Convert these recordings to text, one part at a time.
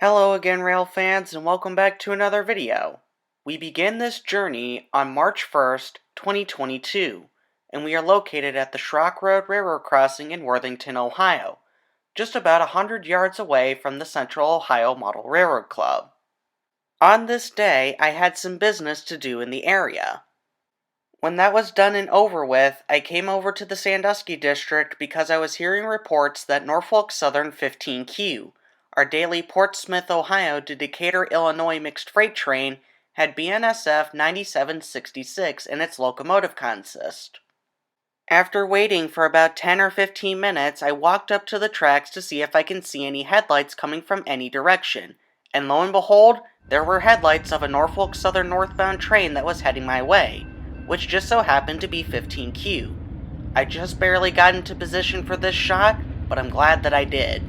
Hello again, rail fans, and welcome back to another video. We begin this journey on March 1st, 2022, and we are located at the Schrock Road Railroad Crossing in Worthington, Ohio, just about 100 yards away from the Central Ohio Model Railroad Club. On this day, I had some business to do in the area. When that was done and over with, I came over to the Sandusky District because I was hearing reports that Norfolk Southern 15Q, our daily Portsmouth, Ohio to Decatur, Illinois mixed freight train, had BNSF 9766 in its locomotive consist. After waiting for about 10 or 15 minutes, I walked up to the tracks to see if I can see any headlights coming from any direction, and lo and behold, there were headlights of a Norfolk Southern northbound train that was heading my way, which just so happened to be 15Q. I just barely got into position for this shot, but I'm glad that I did.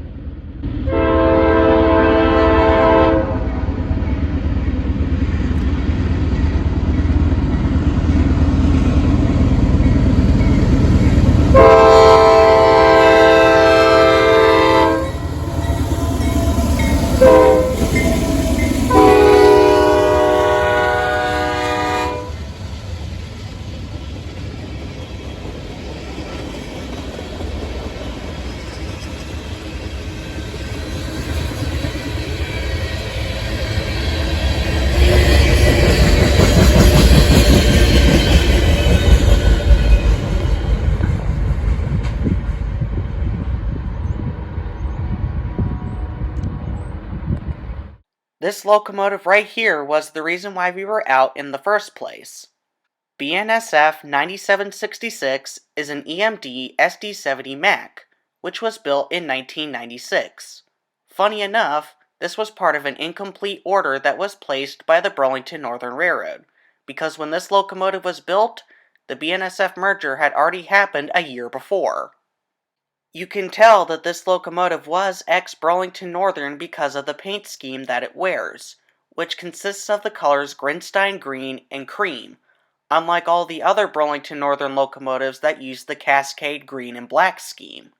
This locomotive right here was the reason why we were out in the first place. BNSF 9766 is an EMD SD70MAC, which was built in 1996. Funny enough, this was part of an incomplete order that was placed by the Burlington Northern Railroad, because when this locomotive was built, the BNSF merger had already happened a year before. You can tell that this locomotive was ex-Burlington Northern because of the paint scheme that it wears, which consists of the colors Grinstein Green and Cream, unlike all the other Burlington Northern locomotives that use the Cascade Green and Black scheme.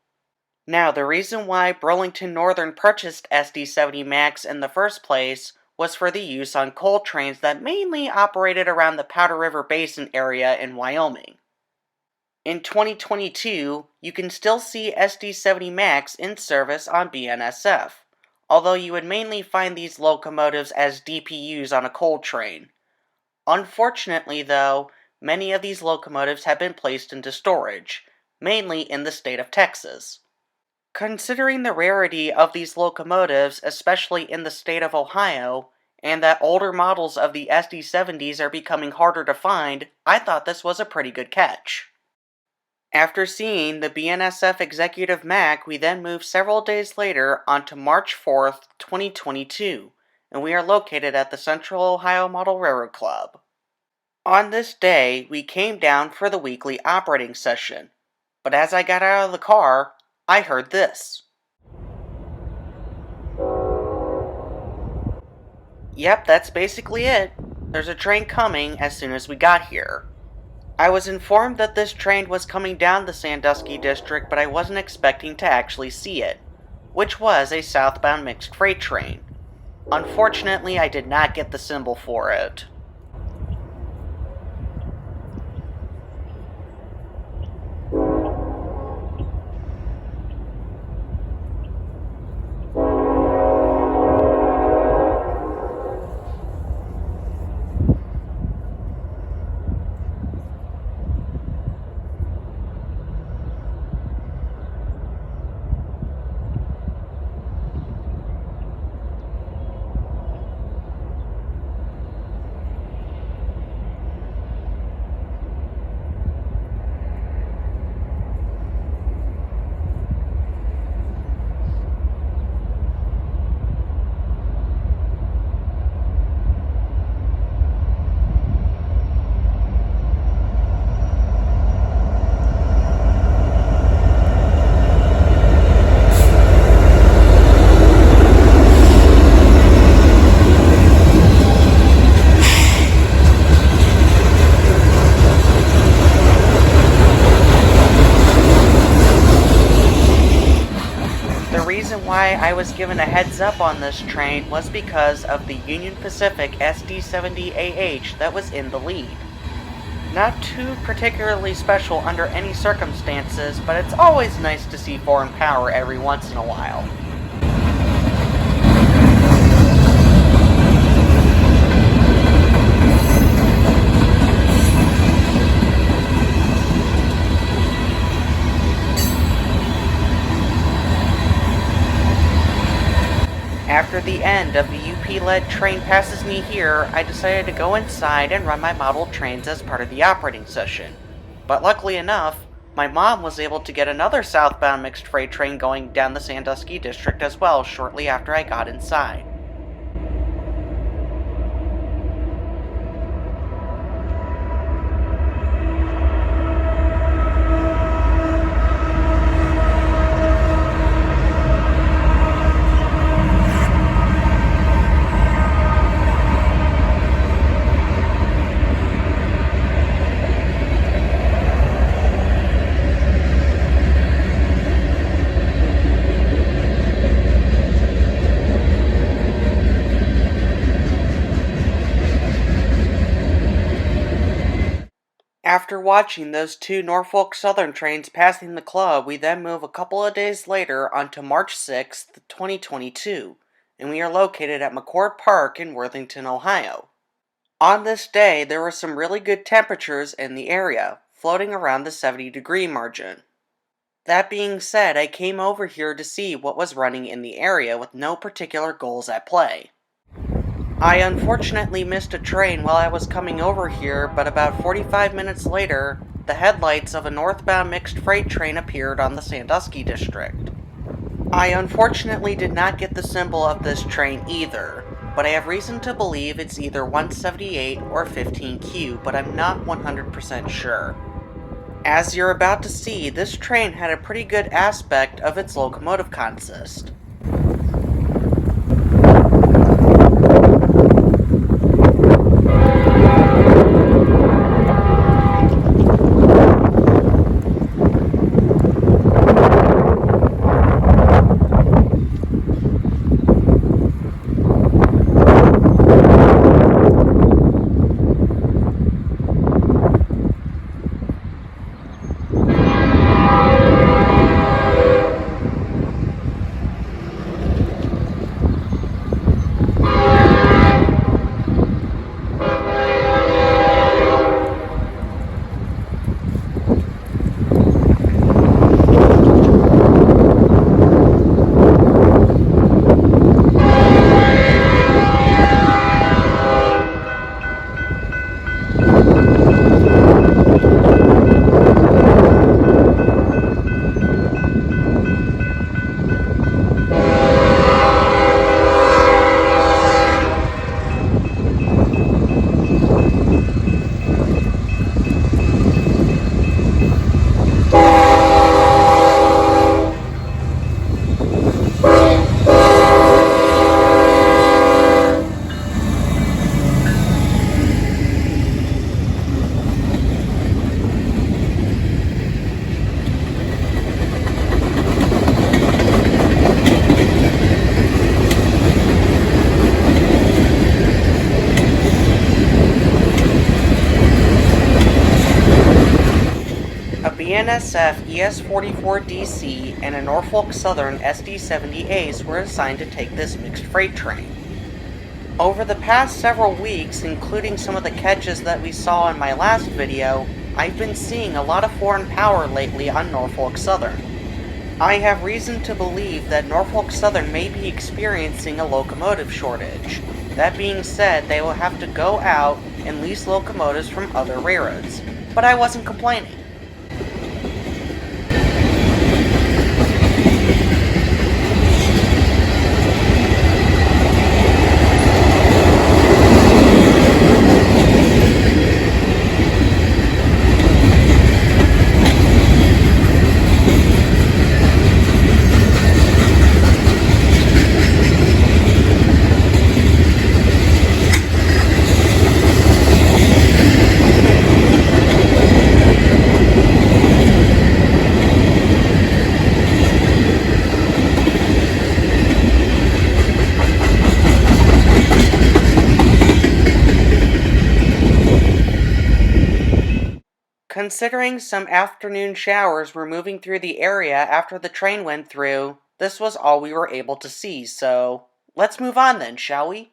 Now, the reason why Burlington Northern purchased SD70MACs in the first place was for the use on coal trains that mainly operated around the Powder River Basin area in Wyoming. In 2022, you can still see SD70MACs in service on BNSF, although you would mainly find these locomotives as DPUs on a coal train. Unfortunately, though, many of these locomotives have been placed into storage, mainly in the state of Texas. Considering the rarity of these locomotives, especially in the state of Ohio, and that older models of the SD70s are becoming harder to find, I thought this was a pretty good catch. After seeing the BNSF Executive MAC, we then moved several days later onto March 4th, 2022, and we are located at the Central Ohio Model Railroad Club. On this day, we came down for the weekly operating session, but as I got out of the car, I heard this. Yep, that's basically it. There's a train coming as soon as we got here. I was informed that this train was coming down the Sandusky District, but I wasn't expecting to actually see it, which was a southbound mixed freight train. Unfortunately, I did not get the symbol for it. why I was given a heads up on this train was because of the Union Pacific SD70AH that was in the lead. Not too particularly special under any circumstances, but it's always nice to see foreign power every once in a while. After the end of the UP-led train passes me here, I decided to go inside and run my model trains as part of the operating session. But luckily enough, my mom was able to get another southbound mixed freight train going down the Sandusky district as well shortly after I got inside. After watching those two Norfolk Southern trains passing the club, we then move a couple of days later onto March 6th, 2022, and we are located at McCord Park in Worthington, Ohio. On this day, there were some really good temperatures in the area, floating around the 70-degree margin. That being said, I came over here to see what was running in the area with no particular goals at play. I unfortunately missed a train while I was coming over here, but about 45 minutes later, the headlights of a northbound mixed freight train appeared on the Sandusky district. I unfortunately did not get the symbol of this train either, but I have reason to believe it's either 178 or 15Q, but I'm not 100% sure. As you're about to see, this train had a pretty good aspect of its locomotive consist. BNSF ES44DC and a Norfolk Southern SD70As were assigned to take this mixed freight train. Over the past several weeks, including some of the catches that we saw in my last video, I've been seeing a lot of foreign power lately on Norfolk Southern. I have reason to believe that Norfolk Southern may be experiencing a locomotive shortage. That being said, they will have to go out and lease locomotives from other railroads. But I wasn't complaining. Considering some afternoon showers were moving through the area after the train went through, this was all we were able to see, so let's move on then, shall we?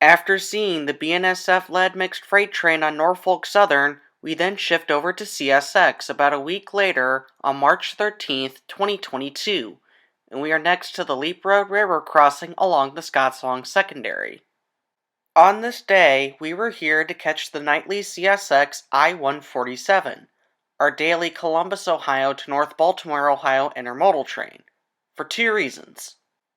After seeing the BNSF-led mixed freight train on Norfolk Southern, we then shift over to CSX about a week later on March 13th, 2022, and we are next to the Leap Road Railroad crossing along the Scotts-Long Secondary. On this day, we were here to catch the nightly CSX I-147, our daily Columbus, Ohio to North Baltimore, Ohio intermodal train, for two reasons.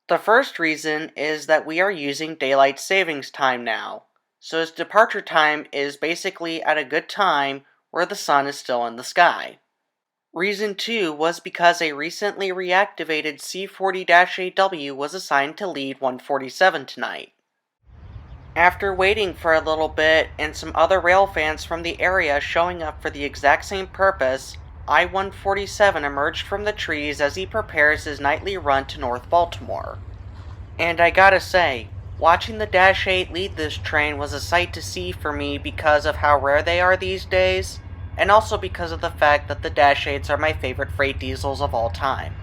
The first reason is that we are using daylight savings time now, so its departure time is basically at a good time where the sun is still in the sky. Reason 2 was because a recently reactivated C40-AW was assigned to lead 147 tonight. After waiting for a little bit and some other rail fans from the area showing up for the exact same purpose, I-147 emerged from the trees as he prepares his nightly run to North Baltimore. And I gotta say, watching the Dash 8 lead this train was a sight to see for me because of how rare they are these days, and also because of the fact that the Dash 8s are my favorite freight diesels of all time.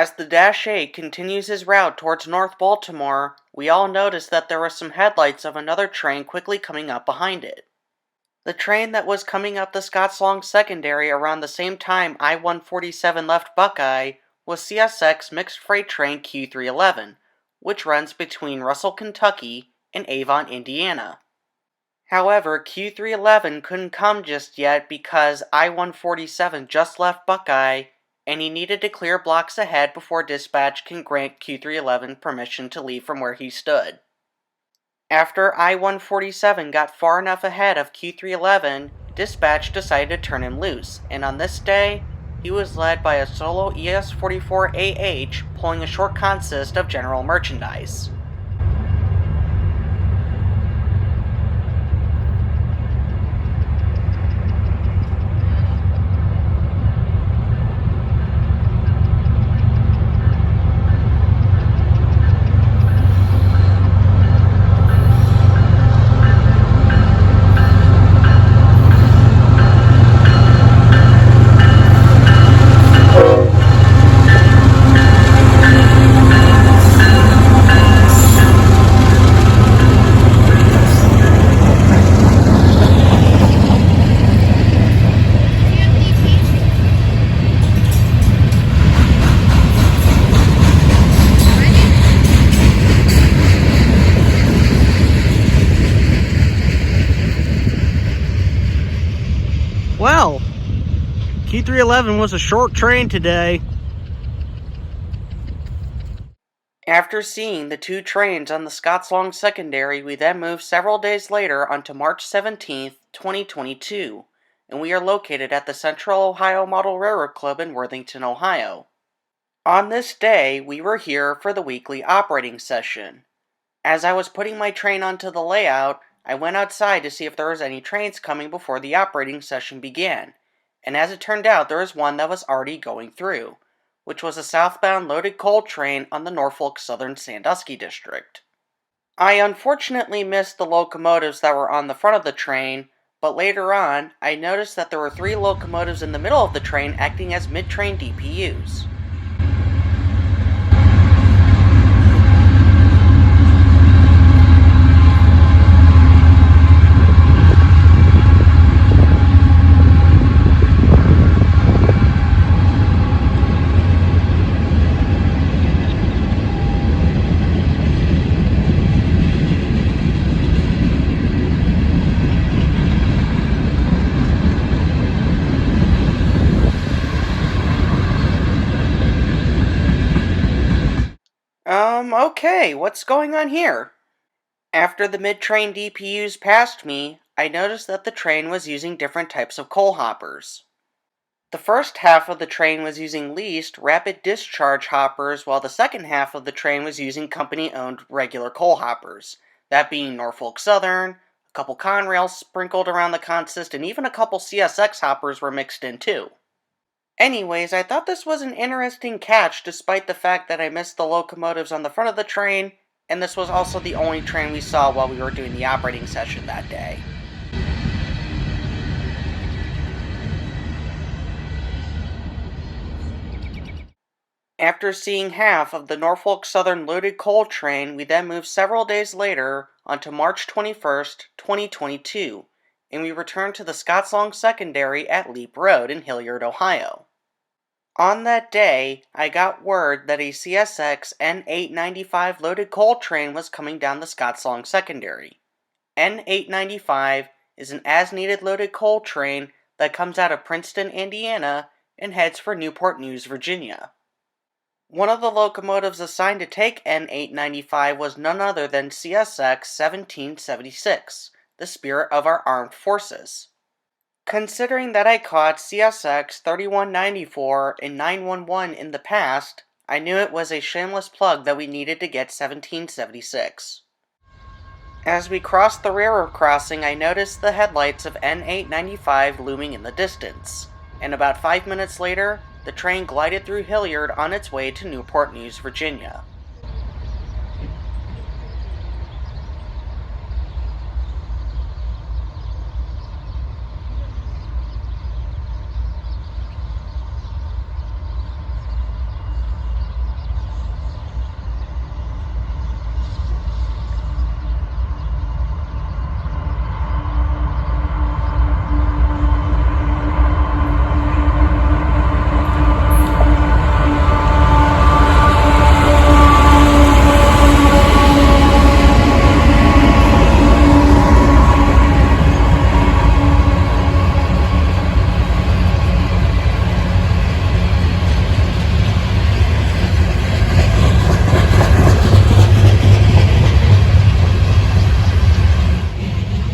As the Dash 8 continues his route towards North Baltimore, we all notice that there were some headlights of another train quickly coming up behind it. The train that was coming up the Scotts-Long Secondary around the same time I-147 left Buckeye was CSX mixed freight train Q311, which runs between Russell, Kentucky and Avon, Indiana. However, Q311 couldn't come just yet because I-147 just left Buckeye and he needed to clear blocks ahead before dispatch can grant Q311 permission to leave from where he stood. After I-147 got far enough ahead of Q311, dispatch decided to turn him loose, and on this day, he was led by a solo ES44AH pulling a short consist of general merchandise. 6311 was a short train today. After seeing the 2 trains on the Scotts-Long Secondary, we then moved several days later onto March 17, 2022, and we are located at the Central Ohio Model Railroad Club in Worthington, Ohio. On this day, we were here for the weekly operating session. As I was putting my train onto the layout, I went outside to see if there was any trains coming before the operating session began, and as it turned out, there was one that was already going through, which was a southbound loaded coal train on the Norfolk Southern Sandusky District. I unfortunately missed the locomotives that were on the front of the train, but later on, I noticed that there were 3 locomotives in the middle of the train acting as mid-train DPUs. Okay, what's going on here? After the mid-train DPUs passed me, I noticed that the train was using different types of coal hoppers. The first half of the train was using leased, rapid discharge hoppers, while the second half of the train was using company-owned regular coal hoppers, that being Norfolk Southern, a couple Conrails sprinkled around the consist, and even a couple CSX hoppers were mixed in too. Anyways, I thought this was an interesting catch despite the fact that I missed the locomotives on the front of the train, and this was also the only train we saw while we were doing the operating session that day. After seeing half of the Norfolk Southern loaded coal train, we then moved several days later onto March 21st, 2022, and we returned to the Scotts-Long Secondary at Leap Road in Hilliard, Ohio. On that day, I got word that a CSX N895 loaded coal train was coming down the Scotts-Long Secondary. N895 is an as-needed loaded coal train that comes out of Princeton, Indiana, and heads for Newport News, Virginia. One of the locomotives assigned to take N895 was none other than CSX 1776, the spirit of our armed forces. Considering that I caught CSX 3194 and 911 in the past, I knew it was a shameless plug that we needed to get 1776. As we crossed the railroad crossing, I noticed the headlights of N895 looming in the distance, and about 5 minutes later, the train glided through Hilliard on its way to Newport News, Virginia.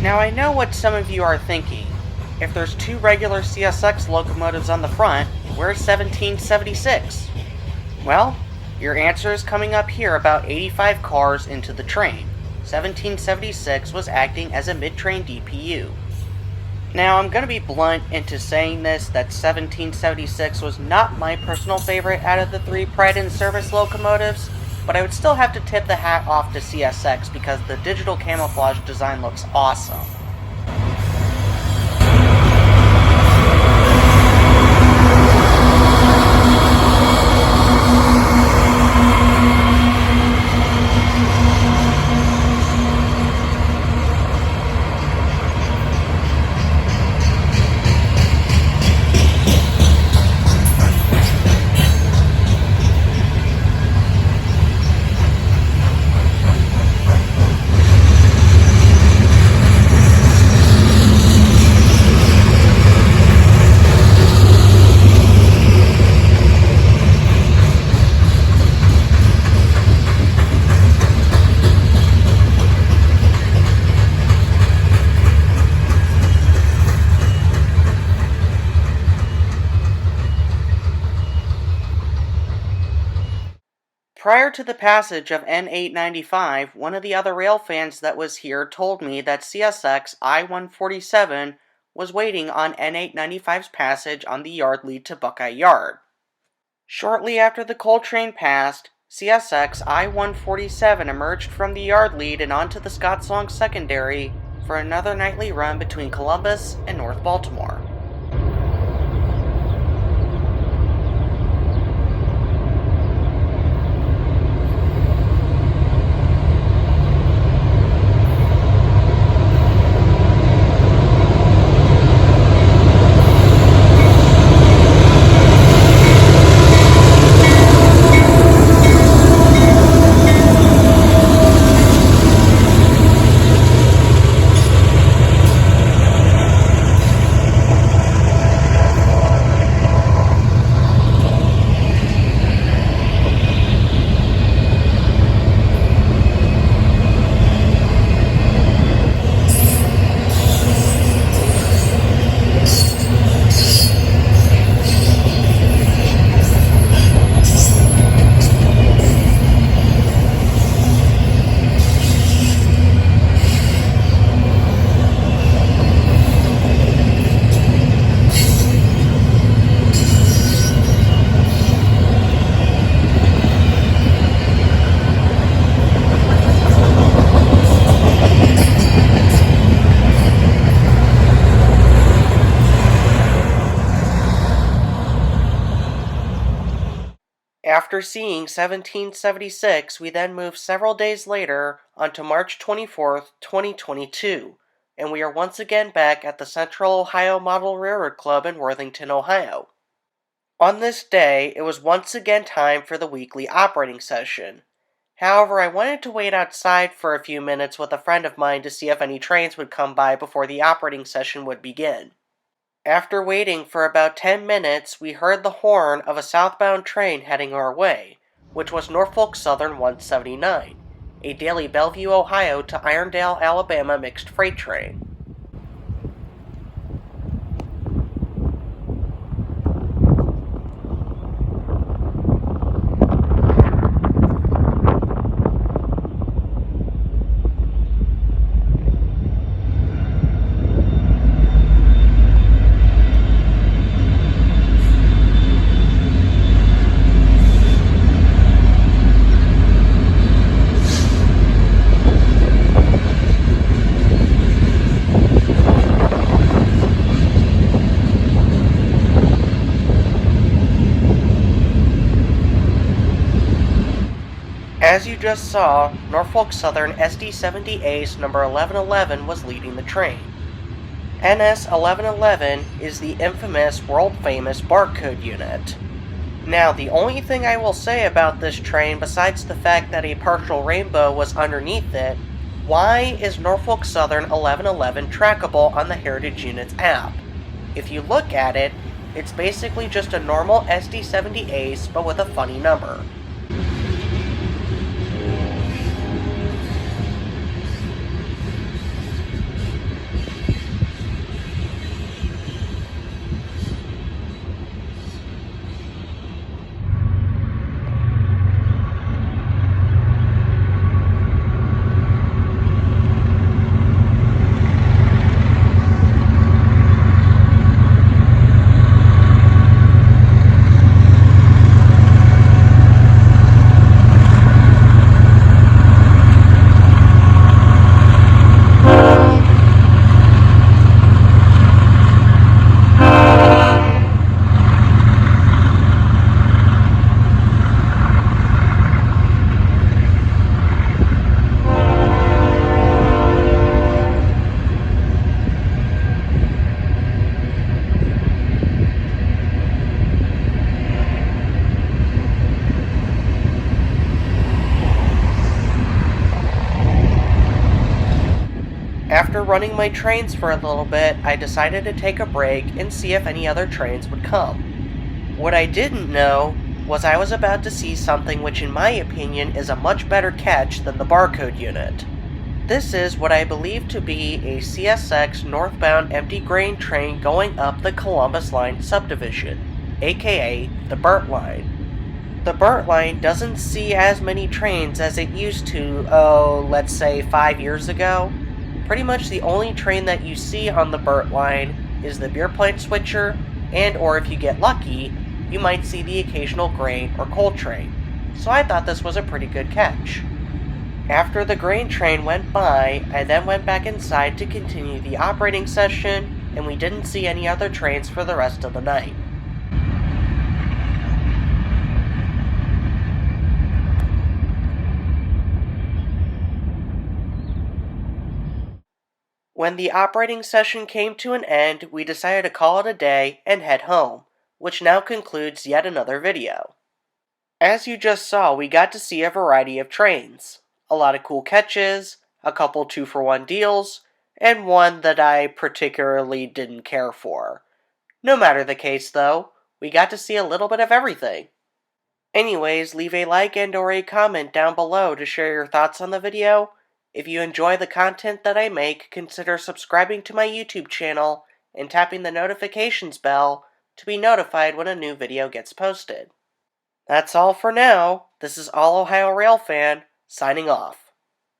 Now I know what some of you are thinking. If there's 2 regular CSX locomotives on the front, where's 1776? Well, your answer is coming up here about 85 cars into the train. 1776 was acting as a mid-train DPU. Now I'm going to be blunt into saying this, that 1776 was not my personal favorite out of the 3 Pride in Service locomotives, but I would still have to tip the hat off to CSX because the digital camouflage design looks awesome. Prior to the passage of N895, one of the other rail fans that was here told me that CSX I-147 was waiting on N895's passage on the yard lead to Buckeye Yard. Shortly after the coal train passed, CSX I-147 emerged from the yard lead and onto the Scottsong secondary for another nightly run between Columbus and North Baltimore. After seeing 1776, we then moved several days later onto March 24th, 2022, and we are once again back at the Central Ohio Model Railroad Club in Worthington, Ohio. On this day, it was once again time for the weekly operating session. However, I wanted to wait outside for a few minutes with a friend of mine to see if any trains would come by before the operating session would begin. After waiting for about 10 minutes, we heard the horn of a southbound train heading our way, which was Norfolk Southern 179, a daily Bellevue, Ohio to Irondale, Alabama mixed freight train. As you just saw, Norfolk Southern SD70 Ace number 1111 was leading the train. NS 1111 is the infamous, world-famous Barcode unit. Now, the only thing I will say about this train, besides the fact that a partial rainbow was underneath it, why is Norfolk Southern 1111 trackable on the Heritage Units app? If you look at it, it's basically just a normal SD70 Ace, but with a funny number. After running my trains for a little bit, I decided to take a break and see if any other trains would come. What I didn't know was I was about to see something which in my opinion is a much better catch than the Barcode unit. This is what I believe to be a CSX northbound empty grain train going up the Columbus Line subdivision, aka the BERT line. The BERT line doesn't see as many trains as it used to, let's say 5 years ago. Pretty much the only train that you see on the BERT line is the beer plant switcher, and or if you get lucky, you might see the occasional grain or coal train. So I thought this was a pretty good catch. After the grain train went by, I then went back inside to continue the operating session, and we didn't see any other trains for the rest of the night. When the operating session came to an end, we decided to call it a day and head home, which now concludes yet another video. As you just saw, we got to see a variety of trains, a lot of cool catches, a couple 2-for-1 deals, and one that I particularly didn't care for. No matter the case though, we got to see a little bit of everything. Anyways, leave a like and or a comment down below to share your thoughts on the video. If you enjoy the content that I make, consider subscribing to my YouTube channel and tapping the notifications bell to be notified when a new video gets posted. That's all for now. This is All Ohio Railfan, signing off.